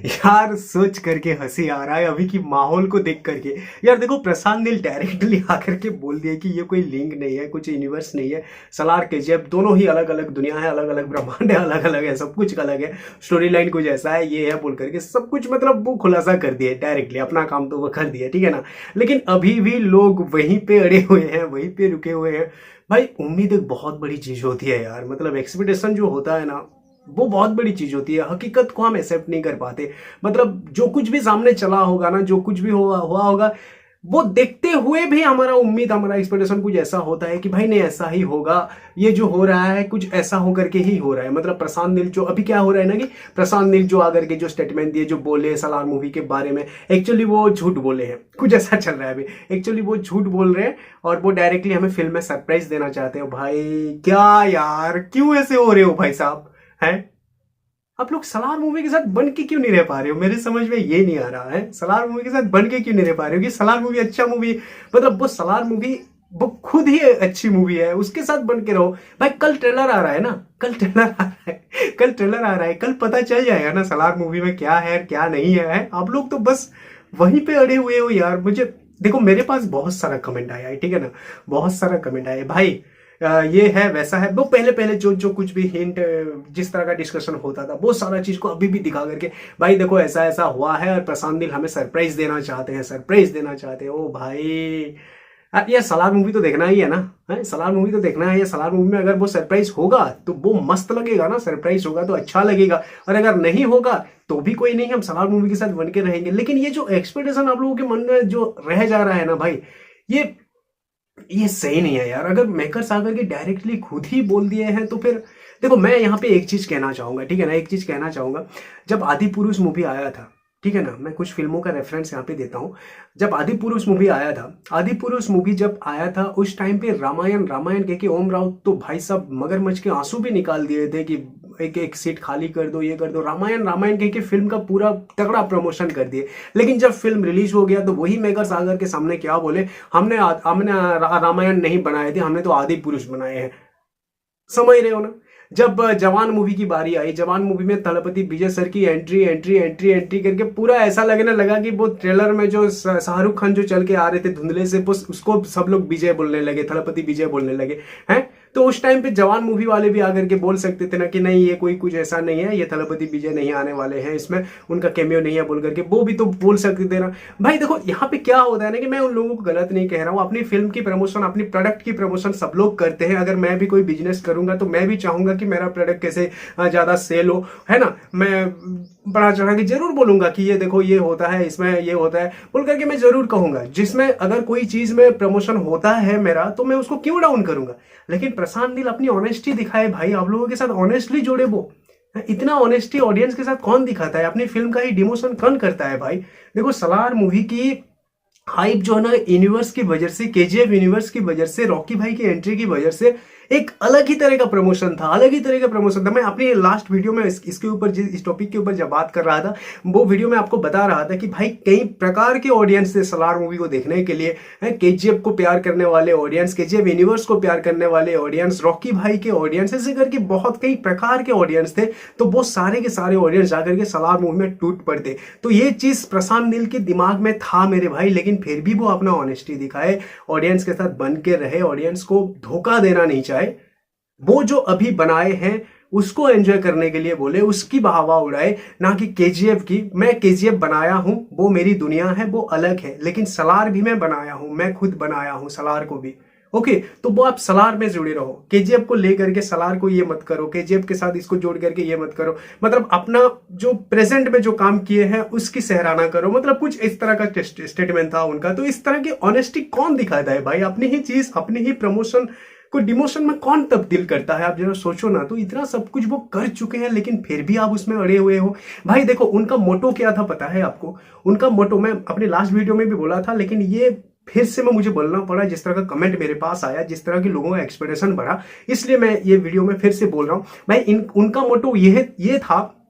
यार सोच करके हंसी आ रहा है अभी की माहौल को देख करके। यार देखो, प्रशांत नील डायरेक्टली आकर के बोल दिया कि ये कोई लिंक नहीं है, कुछ यूनिवर्स नहीं है। सलार केजीएफ दोनों ही अलग अलग दुनिया है, अलग अलग ब्रह्मांड है, अलग अलग है, सब कुछ अलग है। स्टोरी लाइन कुछ ऐसा है, ये है बोल करके सब कुछ मतलब वो खुलासा कर दिया डायरेक्टली। अपना काम तो वो कर दिया, ठीक है ना। लेकिन अभी भी लोग वहीं पे अड़े हुए हैं, वहीं पे रुके हुए हैं। भाई उम्मीद एक बहुत बड़ी चीज होती है यार, मतलब एक्सपेक्टेशन जो होता है ना, वो बहुत बड़ी चीज होती है। हकीकत को हम एक्सेप्ट नहीं कर पाते। मतलब जो कुछ भी सामने चला होगा ना, जो कुछ भी हुआ होगा, वो देखते हुए भी हमारा उम्मीद, हमारा एक्सपेक्टेशन कुछ ऐसा होता है कि भाई नहीं ऐसा ही होगा। ये जो हो रहा है कुछ ऐसा होकर के ही हो रहा है। मतलब प्रशांत नील जो अभी क्या हो रहा है ना, कि प्रशांत नील जो आकर के जो स्टेटमेंट दिए, जो बोले सलार मूवी के बारे में, एक्चुअली वो झूठ बोले हैं। कुछ ऐसा चल रहा है अभी, एक्चुअली वो झूठ बोल रहे हैं और वो डायरेक्टली हमें फिल्म में सरप्राइज देना चाहते हैं। भाई क्या यार, क्यों ऐसे हो रहे हो भाई साहब, हैं? आप लोग सलार मूवी के साथ बन के क्यों नहीं रह पा रहे हो? मेरे समझ में ये नहीं आ रहा है, सलार मूवी के साथ बन के क्यों नहीं रह पा रहे हो? कि सलार मूवी अच्छा मूवी, मतलब वो सलार मूवी वो खुद ही अच्छी मूवी है, उसके साथ बन के रहो भाई। कल ट्रेलर आ रहा है ना, कल ट्रेलर आ रहा है, कल ट्रेलर आ रहा है, कल पता चल जाएगा ना सलार मूवी में क्या है क्या नहीं है। आप लोग तो बस वहीं पे अड़े हुए हो यार। मुझे देखो, मेरे पास बहुत सारा कमेंट आया है, ठीक है ना, बहुत सारा कमेंट आया है भाई। ये है वैसा है, वो पहले पहले जो जो कुछ भी हिंट, जिस तरह का डिस्कशन होता था, वो सारा चीज को अभी भी दिखा करके भाई देखो ऐसा ऐसा हुआ है और प्रशांत नील हमें सरप्राइज देना चाहते हैं, सरप्राइज देना चाहते हैं। ओ भाई, ये सलार मूवी तो देखना ही है ना, है सलार मूवी तो देखना है। ये सलार मूवी में अगर वो सरप्राइज होगा तो वो मस्त लगेगा ना, सरप्राइज होगा तो अच्छा लगेगा। और अगर नहीं होगा तो भी कोई नहीं, हम सलार मूवी के साथ बन के रहेंगे। लेकिन ये जो एक्सपेक्टेशन आप लोगों के मन में जो रह जा रहा है ना भाई, ये ये सही नहीं है यार। अगर मेकर्स आकर के डायरेक्टली खुद ही बोल दिए हैं तो फिर देखो, मैं यहाँ पे एक चीज कहना चाहूंगा, ठीक है ना, एक चीज कहना चाहूंगा। जब आदि पुरुष मूवी आया था, ठीक है ना, मैं कुछ फिल्मों का रेफरेंस यहाँ पे देता हूँ। जब आदि पुरुष मूवी आया था, आदि पुरुष मूवी जब आया था उस टाइम पे रामायण रामायण कह के ओम राव तो भाई साहब मगरमच्छ के आंसू भी निकाल दिए थे कि एक एक सीट खाली कर दो, ये कर दो, रामायण रामायण कह के फिल्म का पूरा तगड़ा प्रमोशन कर दिए। लेकिन जब फिल्म रिलीज हो गया तो वही मेकर्स आकर के सामने क्या बोले, हमने रामायण नहीं बनाए थे, हमने तो आदि पुरुष बनाए हैं। समझ रहे हो ना। जब जवान मूवी की बारी आई, जवान मूवी में तलपति विजय सर की एंट्री एंट्री एंट्री एंट्री करके पूरा ऐसा लगने लगा कि वो ट्रेलर में जो शाहरुख खान जो चल के आ रहे थे धुंधले से, उसको सब लोग विजय बोलने लगे, थलपति विजय बोलने लगे हैं। तो उस टाइम पे जवान मूवी वाले भी आकर के बोल सकते थे ना कि नहीं ये कोई कुछ ऐसा नहीं है, ये थलपति विजय नहीं आने वाले हैं, इसमें उनका कैमियो नहीं है बोल करके, वो भी तो बोल सकते थे ना भाई। देखो यहाँ पे क्या होता है ना, कि मैं उन लोगों को गलत नहीं कह रहा हूँ, अपनी फिल्म की प्रमोशन, अपनी प्रोडक्ट की प्रमोशन सब लोग करते हैं। अगर मैं भी कोई बिजनेस करूंगा तो मैं भी चाहूंगा कि मेरा प्रोडक्ट कैसे ज्यादा सेल हो, है ना। मैं बड़ा चढ़ा के जरूर बोलूंगा कि ये देखो ये होता है, इसमें ये होता है बोल करके मैं जरूर कहूंगा। जिसमें अगर कोई चीज में प्रमोशन होता है मेरा तो मैं उसको क्यों डाउन करूंगा। लेकिन प्रशांत नील अपनी ऑनेस्टी दिखाए भाई, आप लोगों के साथ ऑनेस्टली जुड़े। वो इतना ऑनेस्टी ऑडियंस के साथ कौन दिखाता है, अपनी फिल्म का ही डिमोशन कौन करता है भाई। देखो सलार मूवी की हाइप जो है ना, यूनिवर्स की वजह से, केजीएफ यूनिवर्स की वजह से, रॉकी भाई की एंट्री की वजह से एक अलग ही तरह का प्रमोशन था, अलग ही तरह का प्रमोशन था। मैं अपनी लास्ट वीडियो में इसके ऊपर, इस टॉपिक के ऊपर जब बात कर रहा था, वो वीडियो में आपको बता रहा था कि भाई कई प्रकार के ऑडियंस थे सलार मूवी को देखने के लिए। केजीएफ को प्यार करने वाले ऑडियंस, केजीएफ यूनिवर्स को प्यार करने वाले ऑडियंस, रॉकी भाई के ऑडियंस, ऐसे करके बहुत कई प्रकार के ऑडियंस थे। तो वो सारे के सारे ऑडियंस जाकर के सलार मूवी में टूट पड़ते। तो ये चीज प्रशांत नील के दिमाग में था मेरे भाई, लेकिन फिर भी वो अपना ऑनेस्टी दिखाए, ऑडियंस के साथ बन के रहे, ऑडियंस को धोखा देना नहीं चाहे। वो जो अभी बनाए हैं उसको एंजॉय करने के लिए बोले, उसकी वाहवा उड़ाए, ना कि केजीएफ की। मैं केजीएफ बनाया हूं, वो मेरी दुनिया है, वो अलग है। लेकिन सलार भी मैं बनाया हूं, मैं खुद बनाया हूं सलार को भी। ओके, तो वो आप सलार में जुड़े रहो, केजीएफ को लेकर के सलार को ये मत करो, केजीएफ के साथ इसको जोड़ करके ये मत करो। मतलब अपना जो प्रेजेंट में जो काम किए हैं उसकी सराहना करो। मतलब कुछ इस तरह का स्टेटमेंट था उनका। तो इस तरह की ऑनेस्टी कौन दिखाता है भाई? अपनी ही चीज, अपनी ही प्रमोशन को डिमोशन में कौन तब्दील करता है? आप जरा सोचो ना। तो इतना सब कुछ वो कर चुके हैं लेकिन फिर भी आप उसमें अड़े हुए हो भाई। देखो उनका मोटो क्या था पता है आपको? उनका मोटो मैं अपने लास्ट वीडियो में भी बोला था, लेकिन ये फिर से मैं मुझे बोलना पड़ा, जिस तरह का कमेंट मेरे पास आया, जिस तरह के लोगों का एक्सपेक्टेशन बढ़ा, इसलिए मैं ये वीडियो में फिर से बोल रहा हूं भाई। उनका मोटो ये था,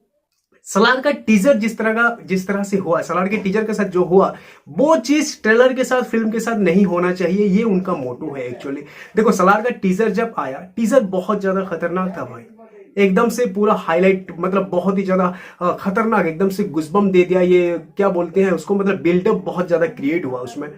सलार का टीजर जिस तरह से हुआ, सलार के टीजर के साथ जो हुआ, वो चीज ट्रेलर के साथ, फिल्म के साथ नहीं होना चाहिए। ये उनका मोटो है एक्चुअली। देखो सलार का टीजर जब आया, टीजर बहुत ज्यादा खतरनाक था भाई। एकदम से पूरा हाईलाइट, मतलब बहुत ही ज्यादा खतरनाक, एकदम से गुजबम दे दिया, ये क्या बोलते हैं उसको, मतलब बिल्डअप बहुत ज्यादा क्रिएट हुआ उसमें,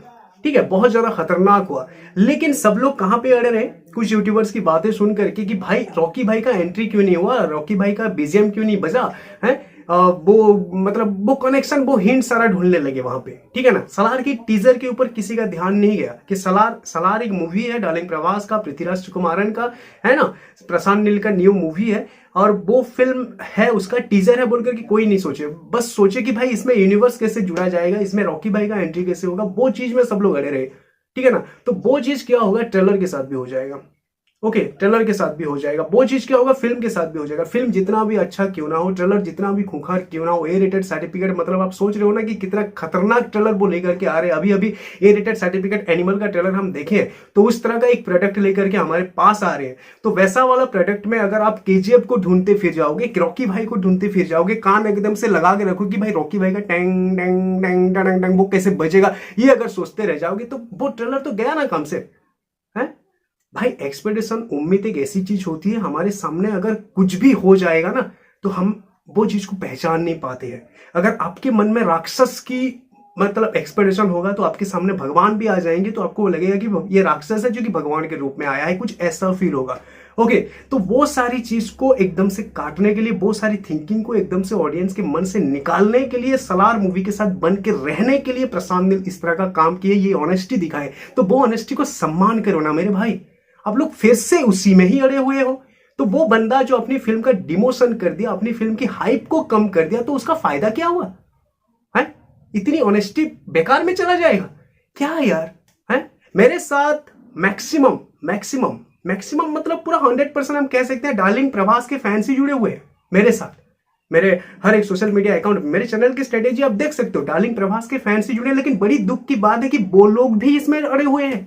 ठीक है, बहुत ज्यादा खतरनाक हुआ। लेकिन सब लोग कहां पे अड़े रहे, कुछ यूट्यूबर्स की बातें सुन करके कि भाई रॉकी भाई का एंट्री क्यों नहीं हुआ, रॉकी भाई का बीजीएम क्यों नहीं बजा है। वो मतलब वो कनेक्शन, वो हिंट सारा ढूंढने लगे वहां पे, ठीक है ना। सलार की टीजर के ऊपर किसी का ध्यान नहीं गया कि सलार एक मूवी है डार्लिंग प्रभास का, पृथ्वीराज सुकुमारन का, है ना, प्रशांत नील का न्यू मूवी है, और वो फिल्म है, उसका टीजर है बोलकर कि कोई नहीं सोचे, बस सोचे कि भाई इसमें यूनिवर्स कैसे जुड़ा जाएगा, इसमें रॉकी भाई का एंट्री कैसे होगा, वो चीज में सब लोग अड़े रहे, ठीक है ना। तो वो चीज क्या होगा, ट्रेलर के साथ भी हो जाएगा, ओके, ट्रेलर के साथ भी हो जाएगा। वो चीज क्या होगा, फिल्म के साथ भी हो जाएगा। फिल्म जितना भी अच्छा क्यों ना हो, ट्रेलर जितना भी खूंखार क्यों ना हो, ए रेटेड सर्टिफिकेट, मतलब आप सोच रहे हो ना कि कितना खतरनाक ट्रेलर वो लेकर के आ रहे हैं। अभी अभी ए रेटेड सर्टिफिकेट एनिमल का ट्रेलर हम देखें तो उस तरह का एक प्रोडक्ट लेकर के हमारे पास आ रहे हैं। तो वैसा वाला प्रोडक्ट में अगर आप केजीएफ को ढूंढते फिर जाओगे, रॉकी भाई को ढूंढते फिर जाओगे, कान एकदम से लगा के रखो कि भाई रॉकी भाई का Tang Tang Tang Tang Tang वो कैसे बजेगा, ये अगर सोचते रह जाओगे तो वो ट्रेलर तो गया ना काम से, है भाई। एक्सपेक्टेशन, उम्मीद एक ऐसी चीज होती है, हमारे सामने अगर कुछ भी हो जाएगा ना तो हम वो चीज को पहचान नहीं पाते हैं। अगर आपके मन में राक्षस की मतलब एक्सपेक्टेशन होगा तो आपके सामने भगवान भी आ जाएंगे, तो आपको लगेगा कि ये राक्षस है जो कि भगवान के रूप में आया है, कुछ ऐसा फील होगा, ओके। तो वो सारी चीज को एकदम से काटने के लिए, वो सारी थिंकिंग को एकदम से ऑडियंस के मन से निकालने के लिए, सलार मूवी के साथ बन के रहने के लिए प्रशांत नील इस तरह का काम किए, ये ऑनेस्टी दिखाए। तो वो ऑनेस्टी को सम्मान करो ना मेरे भाई, आप लोग फिर से उसी में ही अड़े हुए हो। तो वो बंदा जो अपनी फिल्म का डिमोशन कर दिया, अपनी फिल्म की हाइप को कम कर दिया, तो उसका फायदा क्या हुआ है? इतनी ऑनेस्टी बेकार में चला जाएगा क्या यार, है? मेरे साथ मैक्सिमम मैक्सिमम मैक्सिमम मतलब पूरा 100% हम कह सकते हैं डार्लिंग प्रभास के फैंस ही जुड़े हुए हैं मेरे साथ। मेरे हर एक सोशल मीडिया अकाउंट, मेरे चैनल की स्ट्रेटेजी आप देख सकते हो, डार्लिंग प्रभास के फैंस ही जुड़े। लेकिन बड़ी दुख की बात है कि वो लोग भी इसमें अड़े हुए हैं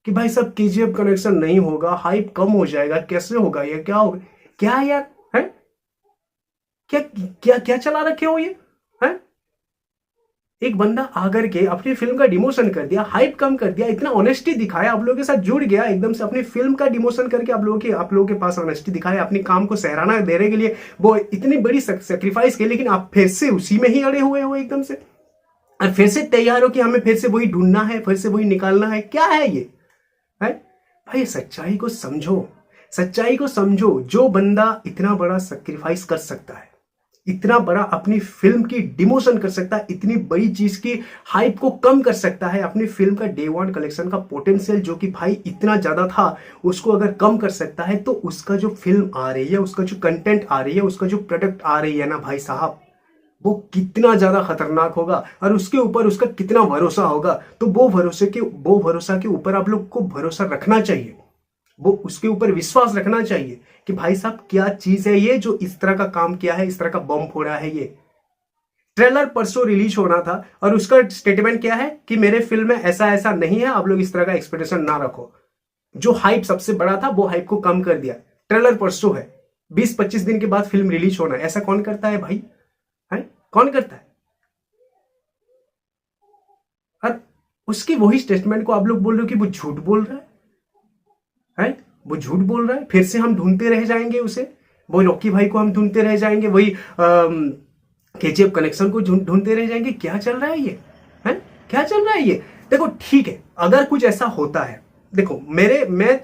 कि भाई सब केजीएफ कनेक्शन नहीं होगा, हाइप कम हो जाएगा, कैसे होगा ये, क्या होगा, क्या यार, है क्या क्या क्या चला रखे हो ये, है? एक बंदा आकर के अपनी फिल्म का डिमोशन कर दिया, हाइप कम कर दिया, इतना ऑनेस्टी दिखाया, आप लोगों के साथ जुड़ गया एकदम से, अपनी फिल्म का डिमोशन करके आप लोगों के पास ऑनेस्टी दिखाया, अपने काम को सराहना देने के लिए वो इतनी बड़ी सेक्रीफाइस की, लेकिन आप फिर से उसी में ही अड़े हुए हो एकदम से, और फिर से तैयार हो कि हमें फिर से वही ढूंढना है, फिर से वही निकालना है। क्या है ये, है भाई? सच्चाई को समझो, सच्चाई को समझो। जो बंदा इतना बड़ा सैक्रिफाइस कर सकता है, इतना बड़ा अपनी फिल्म की डिमोशन कर सकता है, इतनी बड़ी चीज की हाइप को कम कर सकता है, अपनी फिल्म का डे वन कलेक्शन का पोटेंशियल जो कि भाई इतना ज्यादा था उसको अगर कम कर सकता है, तो उसका जो फिल्म आ रही है, उसका जो कंटेंट आ रही है, उसका जो प्रोडक्ट आ रही है ना भाई साहब, वो कितना ज्यादा खतरनाक होगा और उसके ऊपर उसका कितना भरोसा होगा। तो वो भरोसा के ऊपर आप लोग को भरोसा रखना चाहिए, वो उसके ऊपर विश्वास रखना चाहिए कि भाई साहब क्या चीज है ये जो इस तरह का काम किया है, इस तरह का बम फोड़ा है। ये ट्रेलर परसों रिलीज होना था और उसका स्टेटमेंट क्या है कि मेरे फिल्म में ऐसा ऐसा नहीं है, आप लोग इस तरह का एक्सपेक्टेशन ना रखो। जो हाइप सबसे बड़ा था वो हाइप को कम कर दिया। ट्रेलर परसों है, 20-25 दिन के बाद फिल्म रिलीज होना है। ऐसा कौन करता है भाई, है कौन करता है? और उसकी वही स्टेटमेंट को आप लोग बोल रहे हो कि वो झूठ बोल रहा है, वो झूठ बोल रहा है। फिर से हम ढूंढते रह जाएंगे उसे, वो रॉकी भाई को हम ढूंढते रह जाएंगे, वही केजीएफ कनेक्शन को ढूंढते रह जाएंगे। क्या चल रहा है ये, है क्या चल रहा है ये? देखो ठीक है, अगर कुछ ऐसा होता है, देखो मैं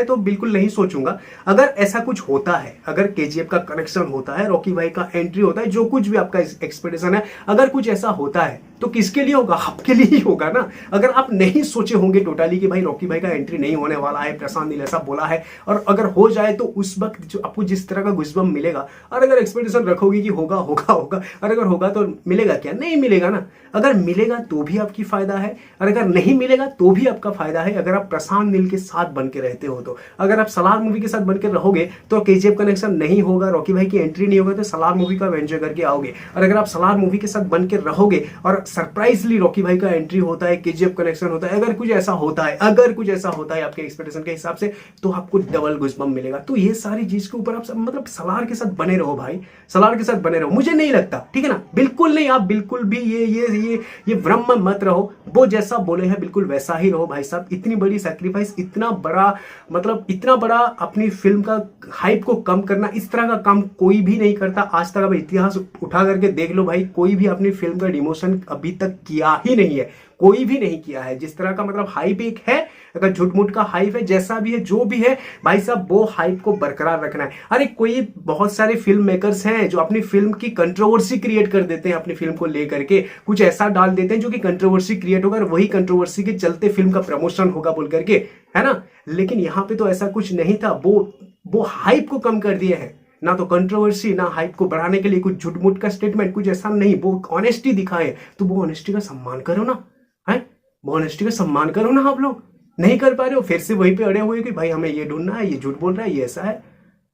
तो बिल्कुल नहीं सोचूंगा अगर ऐसा कुछ होता है, अगर केजीएफ का कनेक्शन होता है, रॉकी भाई का एंट्री होता है, जो कुछ भी आपका एक्सपेक्टेशन है, अगर कुछ ऐसा होता है तो किसके लिए होगा? आपके लिए ही होगा ना। अगर आप नहीं सोचे होंगे टोटली कि भाई रॉकी भाई का एंट्री नहीं होने वाला है, प्रशांत नील ऐसा बोला है, और अगर हो जाए तो उस वक्त जो आपको जिस तरह का गुजबम मिलेगा, और अगर एक्सपेक्टेशन रखोगे कि होगा होगा होगा, और अगर होगा तो मिलेगा क्या? नहीं मिलेगा ना। अगर मिलेगा तो भी आपकी फायदा है, और अगर नहीं मिलेगा तो भी आपका फायदा है। अगर आप प्रशांत नील के साथ बन के रहते हो तो, अगर आप सलार मूवी के साथ बन के रहोगे तो केजीएफ कनेक्शन नहीं होगा, रॉकी भाई की एंट्री नहीं होगा, तो सलार मूवी का एंजॉय करके आओगे। और अगर आप सलार मूवी के साथ बन के रहोगे और सरप्राइजली रॉकी भाई का एंट्री होता है, केजीएफ कनेक्शन होता है, अगर कुछ ऐसा होता है, अगर कुछ ऐसा होता है आपके एक्सपेक्टेशन के हिसाब से, तो आपको डबल गूज़बम्प मिलेगा। तो ये सारी चीज के ऊपर आप मतलब सलार के साथ बने रहो भाई, सलार के साथ बने रहो। मुझे नहीं लगता, ठीक है ना, बिल्कुल नहीं, आप बिल्कुल भी ये भ्रम में मत रहो। वो जैसा बोले हैं बिल्कुल वैसा ही रहो भाई साहब। इतनी बड़ी सैक्रिफाइस, इतना बड़ा मतलब इतना बड़ा अपनी फिल्म का हाइप को कम करना, इस तरह का काम कोई भी नहीं करता आज तक। अब इतिहास उठा करके देख लो भाई, कोई भी अपनी फिल्म का डिमोशन अभी तक किया ही नहीं है, कोई भी नहीं किया है। जिस तरह का मतलब हाइप एक है, अगर झूठ-मूठ का हाइप है, जैसा भी है, जो भी है भाई साहब, वो हाइप को बरकरार रखना है। अरे कोई बहुत सारे फिल्म मेकर्स हैं जो अपनी फिल्म की कंट्रोवर्सी क्रिएट कर देते हैं, अपनी फिल्म को लेकर के कुछ ऐसा डाल देते हैं जो कि कंट्रोवर्सी क्रिएट होगा, और वही कंट्रोवर्सी के चलते फिल्म का प्रमोशन होगा बोल करके, है ना। लेकिन यहाँ पे तो ऐसा कुछ नहीं था, वो हाइप को कम कर दिए हैं, ना तो कंट्रोवर्सी ना हाइप को बढ़ाने के लिए कुछ झूठ-मूठ का स्टेटमेंट, कुछ ऐसा नहीं, वो ऑनेस्टी दिखाए। तो वो ऑनेस्टी का सम्मान करो ना, है, वो ऑनेस्टी का सम्मान करो ना। आप लोग नहीं कर पा रहे हो, फिर से वहीं पे अड़े हुए कि भाई हमें ये ढूंढना है, ये झूठ बोल रहा है, ये ऐसा है,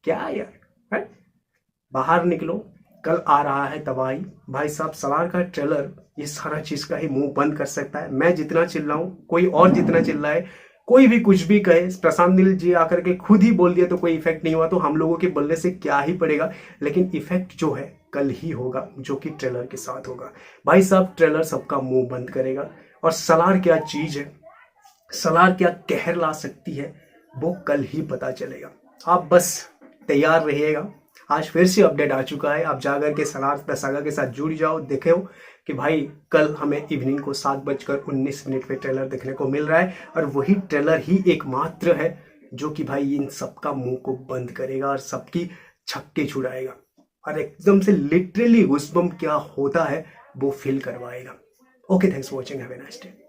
क्या यार, है। बाहर निकलो, कल आ रहा है तबाही भाई साहब। सलार का ट्रेलर ये सारा चीज का ही मुंह बंद कर सकता है। मैं जितना चिल्लाऊं, कोई और जितना चिल्लाए, कोई भी कुछ भी कहे, प्रशांत नील जी आकर के खुद ही बोल दिया तो कोई इफेक्ट नहीं हुआ, तो हम लोगों के बोलने से क्या ही पड़ेगा। लेकिन इफेक्ट जो है कल ही होगा, जो कि ट्रेलर के साथ होगा भाई साहब। ट्रेलर सबका मुंह बंद करेगा, और सलार क्या चीज है, सलार क्या कहर ला सकती है, वो कल ही पता चलेगा। आप बस तैयार रहिएगा। आज फिर से अपडेट आ चुका है, आप जाकर के सलार द सागा के साथ जुड़ जाओ, देखो कि भाई कल हमें इवनिंग को 7:19 पे ट्रेलर देखने को मिल रहा है, और वही ट्रेलर ही एकमात्र है जो कि भाई इन सबका मुंह को बंद करेगा और सबकी छक्के छुड़ाएगा, और एकदम से लिटरली गूज़बम्प क्या होता है वो फील करवाएगा। Okay, thanks for watching, have a nice day.